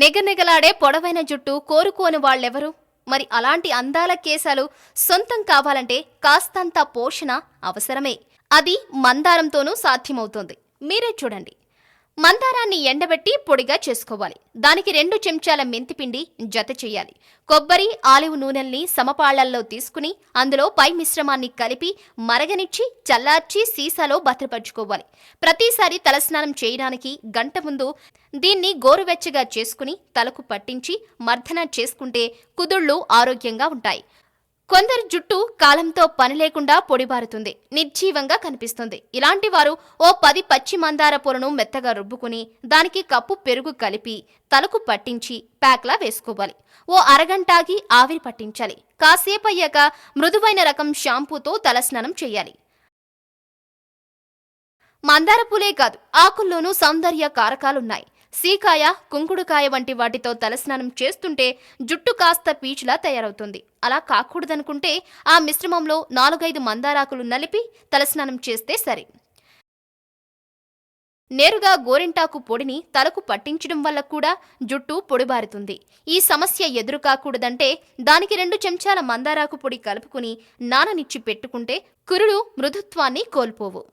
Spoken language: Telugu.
నిగనిగలాడే పొడవైన జుట్టు కోరుకోని వాళ్ళెవరు? మరి అలాంటి అందాల కేశాలు సొంతం కావాలంటే కాస్తంత పోషణ అవసరమే. అది మందారంతోనూ సాధ్యమవుతోంది. మీరే చూడండి. మందారాన్ని ఎండబెట్టి పొడిగా చేసుకోవాలి. దానికి 2 చెంచాల మెంతిపిండి జత చేయాలి. కొబ్బరి, ఆలివ్ నూనెల్ని సమపాళ్లల్లో తీసుకుని అందులో పై మిశ్రమాన్ని కలిపి మరగనిచ్చి చల్లార్చి సీసాలో భద్రపరుచుకోవాలి. ప్రతిసారి తలస్నానం చేయడానికి గంట ముందు దీన్ని గోరువెచ్చగా చేసుకుని తలకు పట్టించి మర్దన చేసుకుంటే కుదుళ్లు ఆరోగ్యంగా ఉంటాయి. కొందరు జుట్టు కాలంతో పని లేకుండా పొడిబారుతుంది, నిర్జీవంగా కనిపిస్తుంది. ఇలాంటి వారు ఓ 10 పచ్చి మందార పూలను మెత్తగా రుబ్బుకుని దానికి కప్పు పెరుగు కలిపి తలకు పట్టించి ప్యాక్లా వేసుకోవాలి. ఓ అరగంటాగి ఆవిరి పట్టించాలి. కాసేపయ్యాక మృదువైన రకం షాంపూతో తలస్నానం చేయాలి. మందార పూలే కాదు, ఆకుల్లోనూ సౌందర్య కారకాలున్నాయి. సీకాయ, కుంకుడుకాయ వంటి వాటితో తలస్నానం చేస్తుంటే జుట్టు కాస్త పీచులా తయారవుతుంది. అలా కాకూడదనుకుంటే ఆ మిశ్రమంలో 4-5 మందారాకులు నలిపి తలస్నానం చేస్తే సరి. నేరుగా గోరింటాకు పొడిని తలకు పట్టించడం వల్ల కూడా జుట్టు పొడిబారుతుంది. ఈ సమస్య ఎదురు కాకూడదంటే దానికి 2 చెంచాల మందారాకు పొడి కలుపుకుని నాననిచ్చి పెట్టుకుంటే కురులు మృదుత్వాన్ని కోల్పోవు.